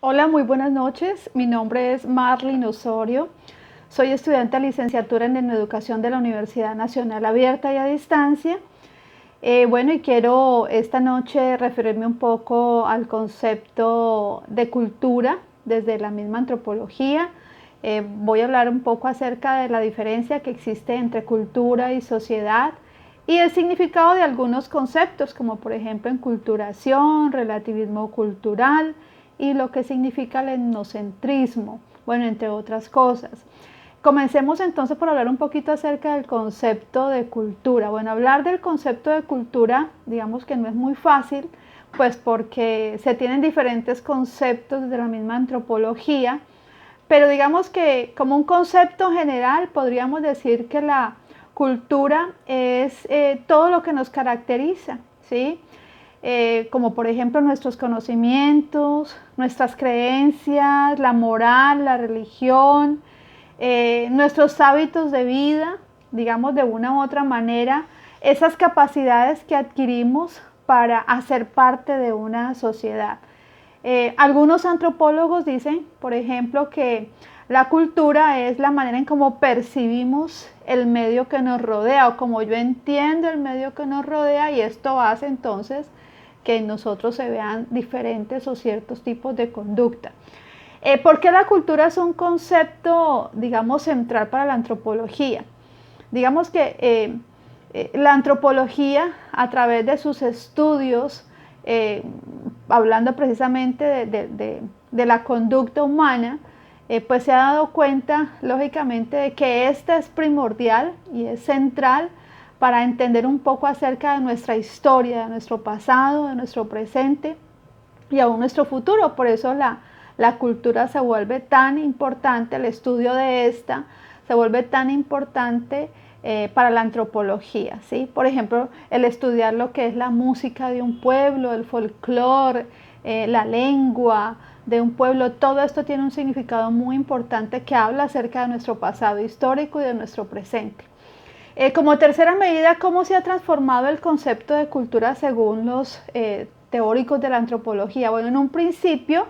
Hola, muy buenas noches. Mi nombre es Marlene Osorio. Soy estudiante de licenciatura en Educación de la Universidad Nacional Abierta y a Distancia. Y quiero esta noche referirme un poco al concepto de cultura desde la misma antropología. Voy a hablar un poco acerca de la diferencia que existe entre cultura y sociedad y el significado de algunos conceptos, como por ejemplo enculturación, relativismo cultural y lo que significa el etnocentrismo, bueno, entre otras cosas. Comencemos entonces por hablar un poquito acerca del concepto de cultura. Bueno, hablar del concepto de cultura, digamos que no es muy fácil, pues porque se tienen diferentes conceptos de la misma antropología, pero digamos que como un concepto general podríamos decir que la cultura es todo lo que nos caracteriza, ¿sí? Como por ejemplo nuestros conocimientos, nuestras creencias, la moral, la religión, nuestros hábitos de vida, digamos de una u otra manera, esas capacidades que adquirimos para hacer parte de una sociedad. Algunos antropólogos dicen, por ejemplo, que la cultura es la manera en cómo percibimos el medio que nos rodea o como yo entiendo el medio que nos rodea, y esto hace entonces que en nosotros se vean diferentes o ciertos tipos de conducta. ¿Por qué la cultura es un concepto, digamos, central para la antropología? Digamos que la antropología, a través de sus estudios, hablando precisamente de la conducta humana, pues se ha dado cuenta, lógicamente, de que esta es primordial y es central para entender un poco acerca de nuestra historia, de nuestro pasado, de nuestro presente y aún nuestro futuro. Por eso la cultura se vuelve tan importante, el estudio de esta se vuelve tan importante para la antropología, ¿sí? Por ejemplo, el estudiar lo que es la música de un pueblo, el folclore, la lengua de un pueblo, todo esto tiene un significado muy importante que habla acerca de nuestro pasado histórico y de nuestro presente. Como tercera medida, ¿cómo se ha transformado el concepto de cultura según los teóricos de la antropología? Bueno, en un principio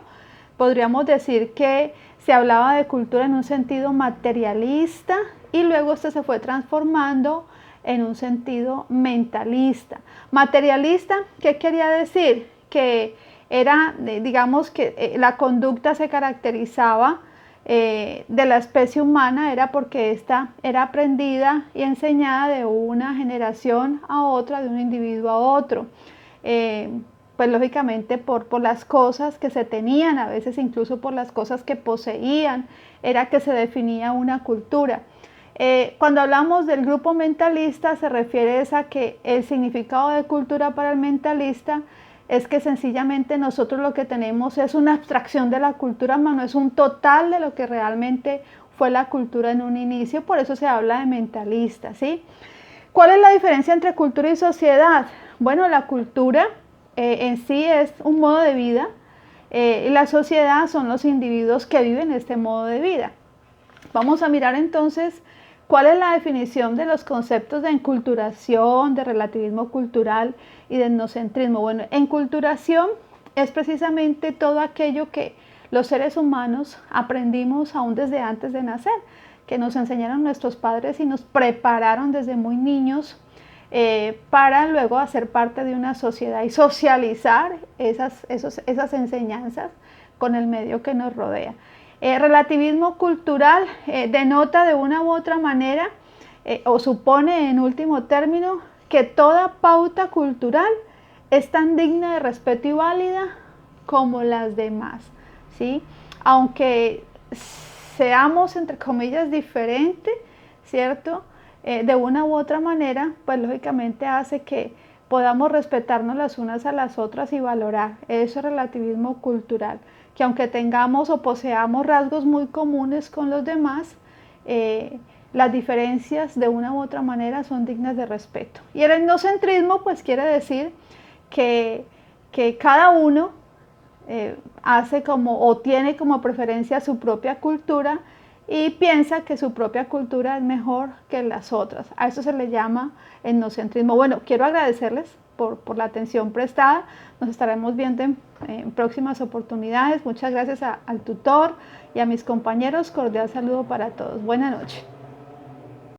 podríamos decir que se hablaba de cultura en un sentido materialista y luego esto se fue transformando en un sentido mentalista. Materialista, ¿qué quería decir? Que era, digamos que la conducta se caracterizaba de la especie humana, era porque esta era aprendida y enseñada de una generación a otra, de un individuo a otro. Pues lógicamente por las cosas que se tenían, a veces incluso por las cosas que poseían, era que se definía una cultura. Cuando hablamos del grupo mentalista se refiere a que el significado de cultura para el mentalista es que sencillamente nosotros lo que tenemos es una abstracción de la cultura, pero no es un total de lo que realmente fue la cultura en un inicio, por eso se habla de mentalista, ¿sí? ¿Cuál es la diferencia entre cultura y sociedad? Bueno, la cultura en sí es un modo de vida y la sociedad son los individuos que viven este modo de vida. Vamos a mirar entonces cuál es la definición de los conceptos de enculturación, de relativismo cultural y de etnocentrismo. Bueno, enculturación es precisamente todo aquello que los seres humanos aprendimos aún desde antes de nacer, que nos enseñaron nuestros padres y nos prepararon desde muy niños para luego hacer parte de una sociedad y socializar esas enseñanzas con el medio que nos rodea. Relativismo cultural denota de una u otra manera o supone en último término que toda pauta cultural es tan digna de respeto y válida como las demás, ¿sí? Aunque seamos entre comillas diferentes, ¿cierto? De una u otra manera, pues lógicamente hace que podamos respetarnos las unas a las otras y valorar. Eso es relativismo cultural, que aunque tengamos o poseamos rasgos muy comunes con los demás, las diferencias de una u otra manera son dignas de respeto. Y el etnocentrismo pues quiere decir que cada uno hace como o tiene como preferencia su propia cultura y piensa que su propia cultura es mejor que las otras. A eso se le llama etnocentrismo. Bueno, quiero agradecerles por la atención prestada. Nos estaremos viendo en próximas oportunidades. Muchas gracias al tutor y a mis compañeros. Cordial saludo para todos. Buenas noches.